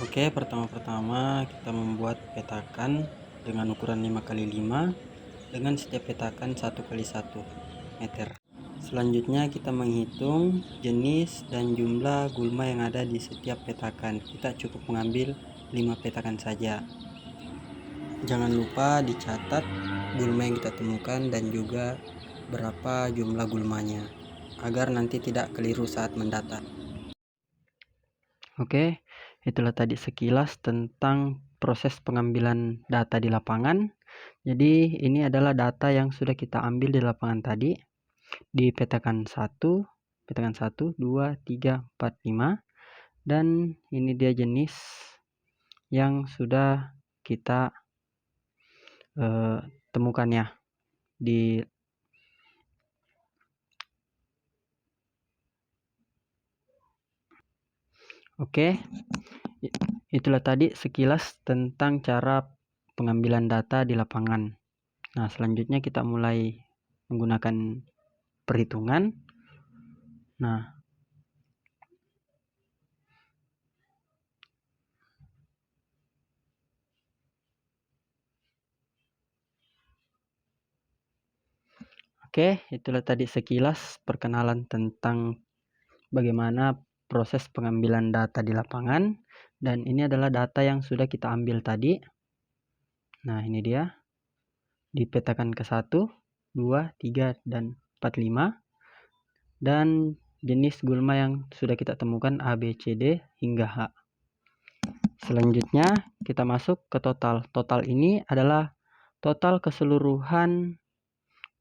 Oke, pertama-tama kita membuat petakan dengan ukuran 5x5 dengan setiap petakan 1x1 meter. Selanjutnya kita menghitung jenis dan jumlah gulma yang ada di setiap petakan. Kita cukup mengambil 5 petakan saja. Jangan lupa dicatat gulma yang kita temukan dan juga berapa jumlah gulmanya agar nanti tidak keliru saat mendata. Oke, itulah tadi sekilas tentang proses pengambilan data di lapangan. Jadi ini adalah data yang sudah kita ambil di lapangan tadi di petakan 1, 2, 3, 4, 5, dan ini dia jenis yang sudah kita temukan ya di Oke, itulah tadi sekilas tentang cara pengambilan data di lapangan. Nah, selanjutnya kita mulai menggunakan perhitungan. Nah, oke, itulah tadi sekilas perkenalan tentang bagaimana proses pengambilan data di lapangan, dan ini adalah data yang sudah kita ambil tadi. Nah, ini dia di petakan ke-1, 2, 3, dan 4, 5, dan jenis gulma yang sudah kita temukan A, B, C, D hingga H. Selanjutnya kita masuk ke total. Total ini adalah total keseluruhan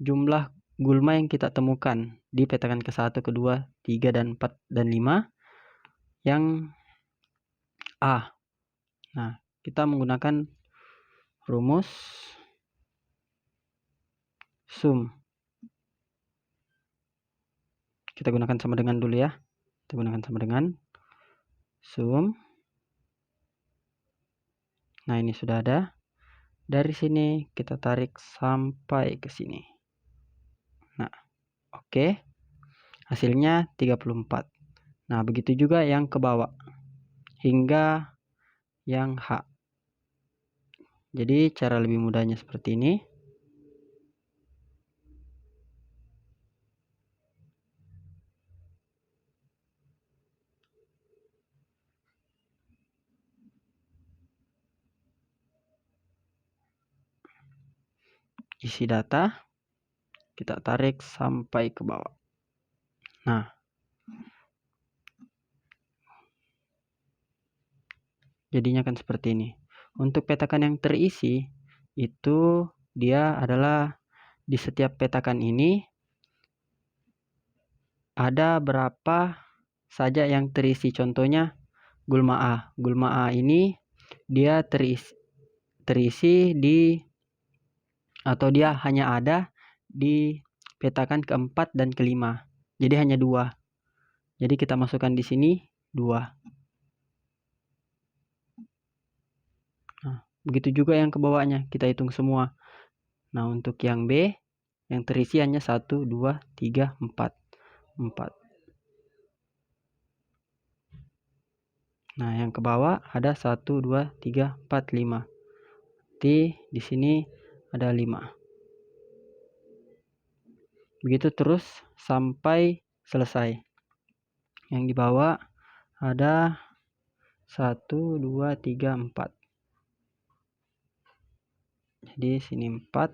jumlah gulma yang kita temukan di petakan ke-1, ke-2, 3, dan 4, dan 5 yang A. Nah, kita menggunakan rumus sum. Kita gunakan sama dengan dulu ya. Kita gunakan sama dengan sum. Nah, ini sudah ada. Dari sini kita tarik sampai ke sini. Nah, oke. Hasilnya 34. Nah, begitu juga yang ke bawah hingga yang H. Jadi cara lebih mudahnya seperti ini. Isi data kita tarik sampai ke bawah. Nah, jadinya kan seperti ini. Untuk petakan yang terisi itu dia adalah di setiap petakan ini ada berapa saja yang terisi. Contohnya gulma A. Gulma A ini dia terisi di atau dia hanya ada di petakan keempat dan kelima. Jadi hanya 2. Jadi kita masukkan di sini 2. Nah, begitu juga yang ke bawahnya, kita hitung semua. Nah, untuk yang B, yang terisi hanya 1, 2, 3, 4. 4. Nah, yang ke bawah ada 1, 2, 3, 4, 5. Di sini ada 5. Begitu terus sampai selesai. Yang di bawah ada 1, 2, 3, 4. Jadi sini 4.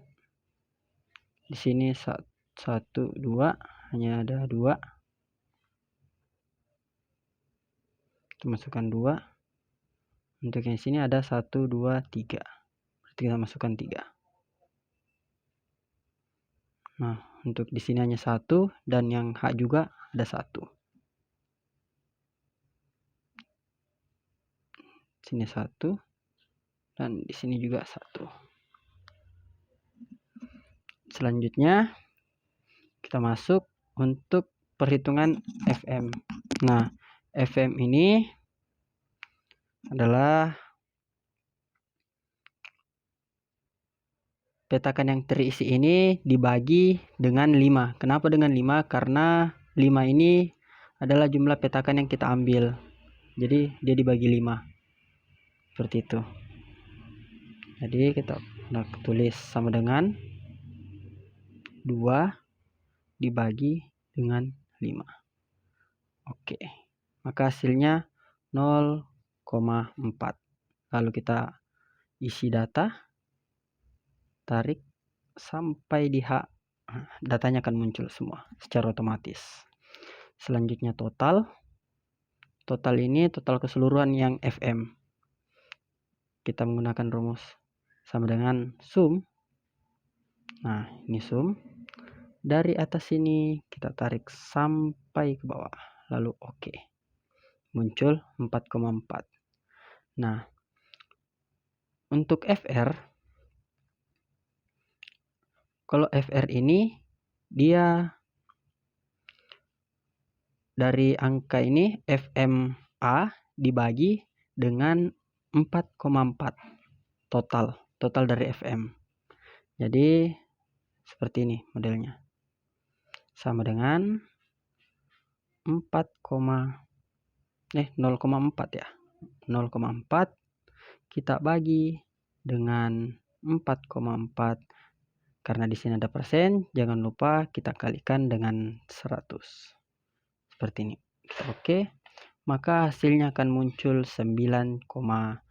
Di sini 1, 2, hanya ada 2. Kita masukkan 2. Untuk yang sini ada 1, 2, 3. Berarti kita masukkan 3. Nah, untuk di sini hanya 1 dan yang H juga ada 1. Sini 1 dan di sini juga 1. Selanjutnya kita masuk untuk perhitungan FM. Nah, FM ini adalah petakan yang terisi ini dibagi dengan 5. Kenapa dengan 5? Karena 5 ini adalah jumlah petakan yang kita ambil. Jadi dia dibagi 5. seperti itu. Jadi kita tulis sama dengan 2 dibagi dengan 5. Oke, maka hasilnya 0,4. Lalu kita isi data, tarik sampai di H. Datanya akan muncul semua secara otomatis. Selanjutnya total ini total keseluruhan yang FM. Kita menggunakan rumus sama dengan sum. Nah, ini sum. Dari atas sini kita tarik sampai ke bawah. Lalu oke. Muncul 4,4. Nah, untuk FR, kalau FR ini dia dari angka ini FMA dibagi dengan 4,4 total dari FM. Jadi seperti ini modelnya. Sama dengan 0,4 ya. 0,4 kita bagi dengan 4,4. Karena di sini ada persen, jangan lupa kita kalikan dengan 100. Seperti ini. Oke. Maka hasilnya akan muncul 9,0909091.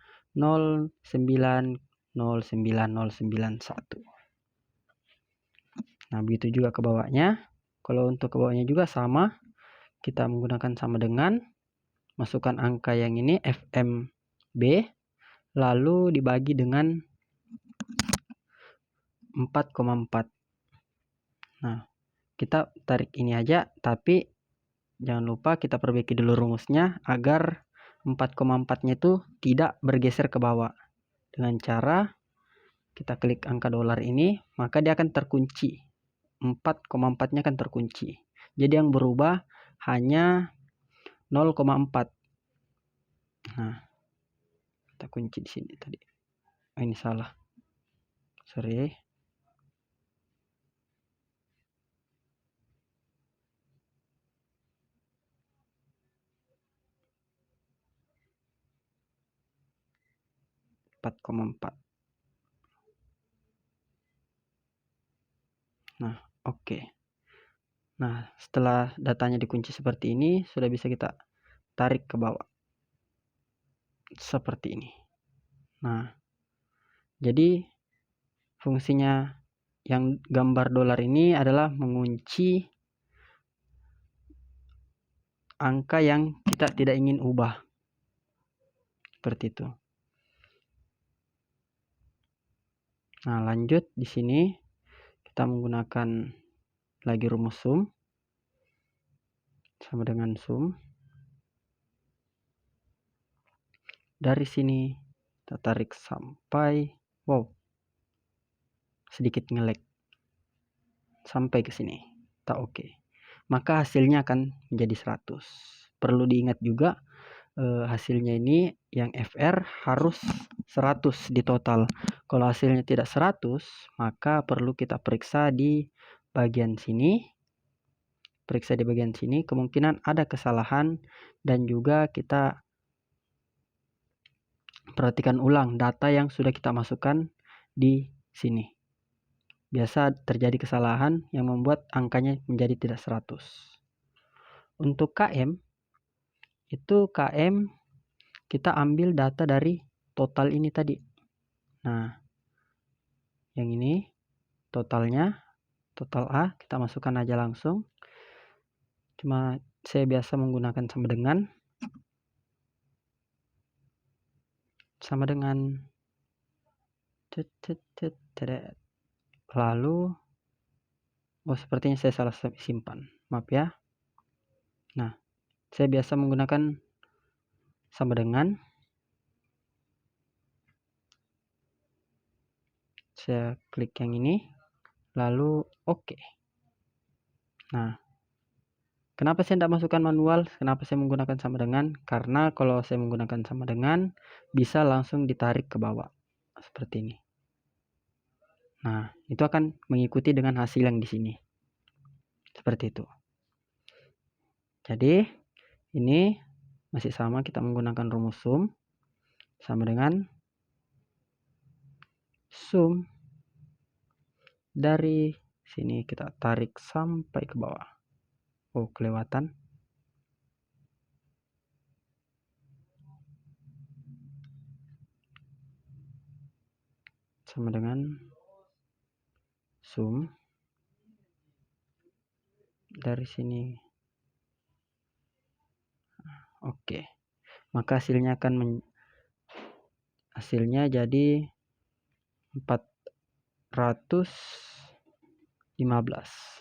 Nah, begitu juga ke bawahnya. Kalau untuk ke bawahnya juga sama. Kita menggunakan sama dengan masukkan angka yang ini FMB lalu dibagi dengan 4,4. Nah, kita tarik ini aja, tapi jangan lupa kita perbaiki dulu rumusnya agar 4,4-nya itu tidak bergeser ke bawah. Dengan cara kita klik angka dolar ini, maka dia akan terkunci. 4,4-nya akan terkunci. Jadi yang berubah hanya 0,4. Nah, kita kunci di sini tadi. Oh, ini salah. Sorry. Nah, oke. Nah, setelah datanya dikunci seperti ini, sudah bisa kita tarik ke bawah. Seperti ini. Nah, jadi fungsinya yang gambar dolar ini adalah mengunci angka yang kita tidak ingin ubah. Seperti itu. Nah, lanjut di sini kita menggunakan lagi rumus sum. Sama dengan sum. Dari sini kita tarik sampai sedikit nge-lag. Sampai ke sini. Tak oke. Maka hasilnya akan menjadi 100. Perlu diingat juga hasilnya ini yang FR harus 100 di total. Kalau hasilnya tidak 100, maka perlu kita periksa di bagian sini. Periksa di bagian sini, kemungkinan ada kesalahan dan juga kita perhatikan ulang data yang sudah kita masukkan di sini. Biasa terjadi kesalahan yang membuat angkanya menjadi tidak 100. Untuk KM, itu KM kita ambil data dari total ini tadi. Nah, yang ini totalnya, total A, kita masukkan aja langsung. Cuma saya biasa menggunakan sama dengan lalu sepertinya saya salah simpan, maaf ya. Nah, saya biasa menggunakan sama dengan, saya klik yang ini lalu oke. Nah, kenapa saya tidak masukkan manual? Kenapa saya menggunakan sama dengan? Karena kalau saya menggunakan sama dengan bisa langsung ditarik ke bawah seperti ini. Nah, itu akan mengikuti dengan hasil yang di sini. Seperti itu. Jadi, ini masih sama kita menggunakan rumus sum. sama dengan sum dari sini kita tarik sampai ke bawah. Oh, kelewatan. Sama dengan sum dari sini. Oke. Maka hasilnya akan hasilnya jadi 415.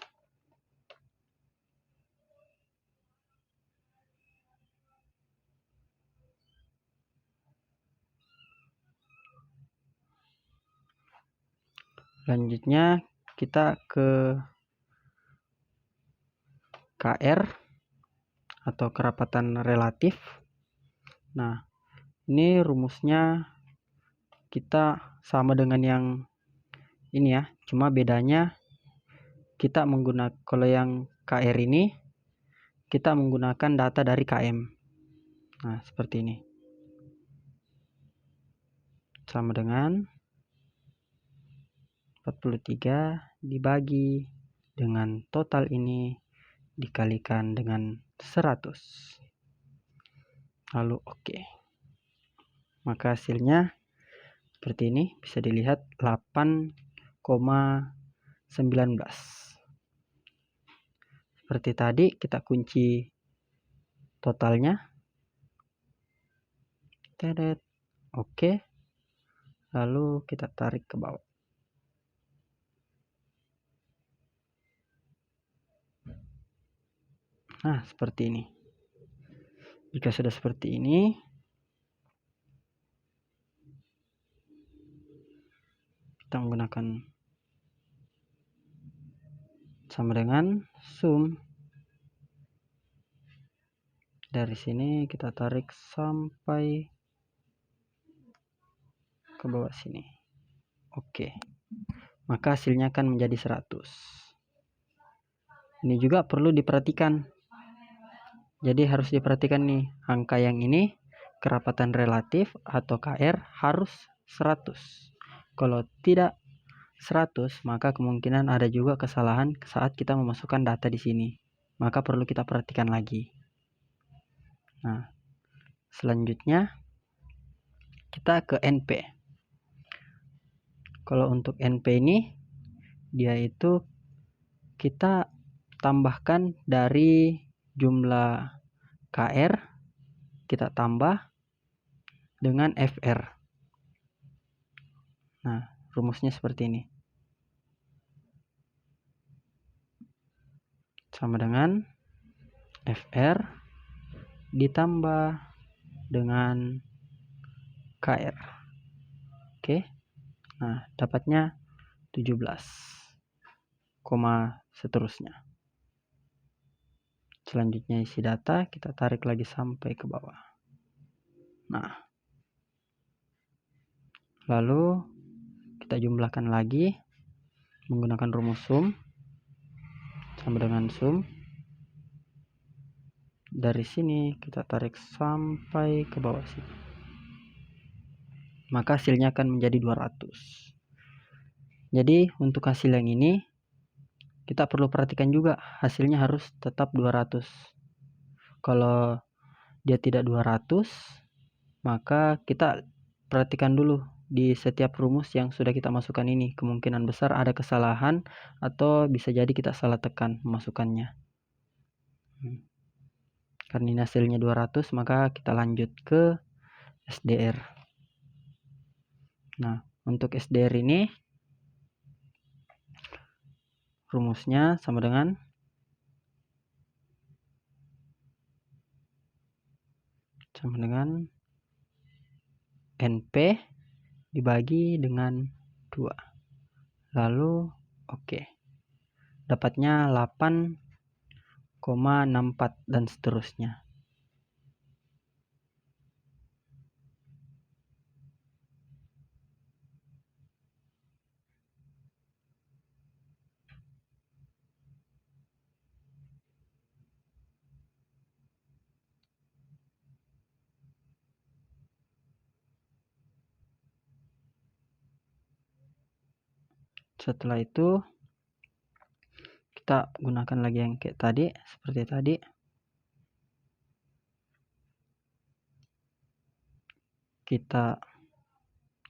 Selanjutnya kita ke KR atau kerapatan relatif. Nah, ini rumusnya kita sama dengan yang ini ya, cuma bedanya kita menggunakan, kalau yang KR ini kita menggunakan data dari KM. Nah, seperti ini. Sama dengan 43 dibagi dengan total ini dikalikan dengan 100. Lalu oke. Maka hasilnya seperti ini, bisa dilihat 8,19. Seperti tadi kita kunci totalnya. Teret. Oke. Lalu kita tarik ke bawah. Nah, seperti ini. Jika sudah seperti ini, kita menggunakan sama dengan sum. Dari sini kita tarik sampai ke bawah sini. Oke. Maka hasilnya akan menjadi 100. Ini juga perlu diperhatikan. Jadi harus diperhatikan nih, angka yang ini kerapatan relatif atau KR harus 100. Kalau tidak 100, maka kemungkinan ada juga kesalahan saat kita memasukkan data di sini. Maka perlu kita perhatikan lagi. Nah, selanjutnya kita ke NP. Kalau untuk NP ini, dia itu kita tambahkan dari jumlah KR, kita tambah dengan FR. Nah, rumusnya seperti ini. Sama dengan FR ditambah dengan KR. Oke. Nah, dapatnya 17, seterusnya. Selanjutnya isi data, kita tarik lagi sampai ke bawah. Nah, lalu kita jumlahkan lagi menggunakan rumus sum. Sama dengan sum. Dari sini kita tarik sampai ke bawah sini. Maka hasilnya akan menjadi 200. Jadi untuk hasil yang ini kita perlu perhatikan juga, hasilnya harus tetap 200. Kalau dia tidak 200, maka kita perhatikan dulu di setiap rumus yang sudah kita masukkan ini. Kemungkinan besar ada kesalahan atau bisa jadi kita salah tekan memasukkannya. Karena ini hasilnya 200, maka kita lanjut ke SDR. Nah, untuk SDR ini rumusnya sama dengan NP dibagi dengan 2. Lalu oke. Dapatnya 8,64 dan seterusnya. Setelah itu kita gunakan lagi yang kayak tadi, seperti tadi. Kita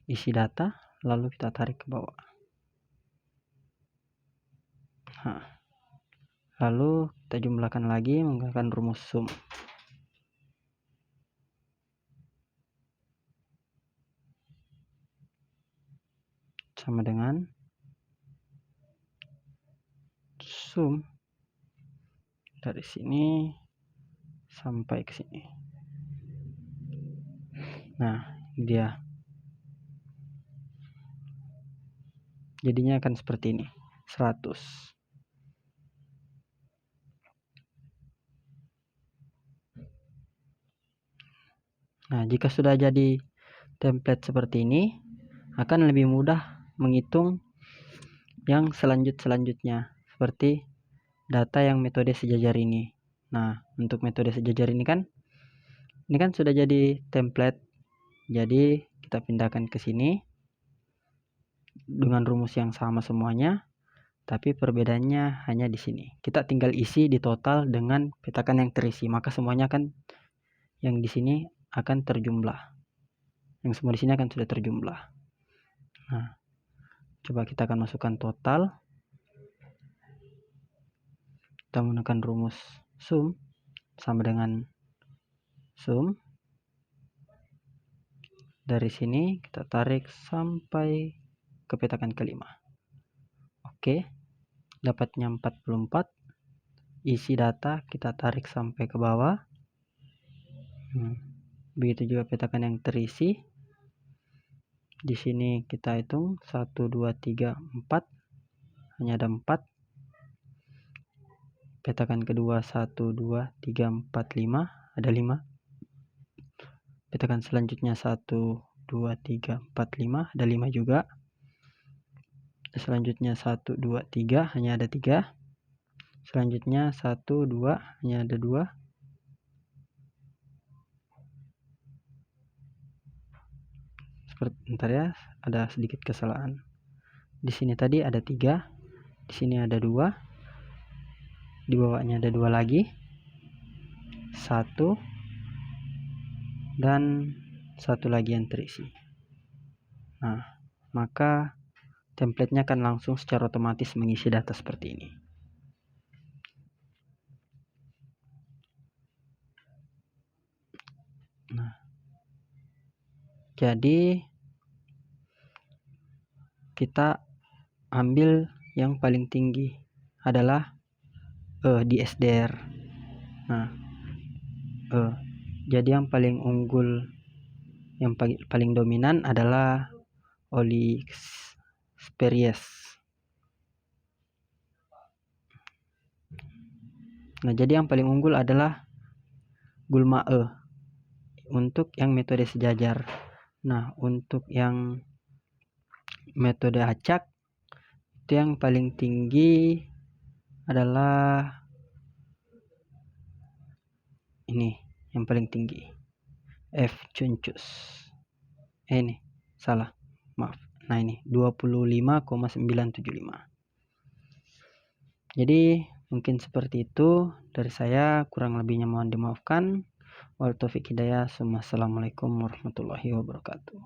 isi data, lalu kita tarik ke bawah. Nah, lalu kita jumlahkan lagi menggunakan rumus sum. Sama dengan sum dari sini sampai ke sini. Nah, ini dia. Jadinya akan seperti ini, 100. Nah, jika sudah jadi template seperti ini, akan lebih mudah menghitung yang selanjutnya, seperti data yang metode sejajar ini. Nah, untuk metode sejajar ini kan sudah jadi template. Jadi kita pindahkan ke sini dengan rumus yang sama semuanya, tapi perbedaannya hanya di sini. Kita tinggal isi di total dengan petakan yang terisi, maka semuanya akan yang di sini akan terjumlah. Yang semua di sini akan sudah terjumlah. Nah, coba kita akan masukkan total. Kita menggunakan rumus sum sama dengan sum. Dari sini kita tarik sampai ke petakan kelima. Oke, dapatnya 44. Isi data kita tarik sampai ke bawah. Begitu juga petakan yang terisi. Di sini kita hitung 1, 2, 3, 4. Hanya ada 4. Petakan kedua 1, 2, 3, 4, 5. Ada 5. Petakan selanjutnya 1, 2, 3, 4, 5. Ada 5 juga. Selanjutnya 1, 2, 3. Hanya ada 3. Selanjutnya 1, 2. Hanya ada 2. Bentar ya, ada sedikit kesalahan. Di sini tadi ada 3. Di sini ada 2. Di bawahnya ada 2 lagi. 1 dan 1 lagi yang terisi. Nah, maka template-nya akan langsung secara otomatis mengisi data seperti ini. Nah, jadi kita ambil yang paling tinggi adalah di SDR. Nah, jadi yang paling unggul, yang paling dominan adalah Olisperies. Nah, jadi yang paling unggul adalah gulma untuk yang metode sejajar. Nah, untuk yang metode acak itu yang paling tinggi adalah ini, yang paling tinggi F cuncus. Ini salah, maaf. Nah, ini 25,975. Jadi mungkin seperti itu dari saya, kurang lebihnya mohon dimaafkan. Wabillahi taufiq hidayah. Assalamualaikum warahmatullahi wabarakatuh.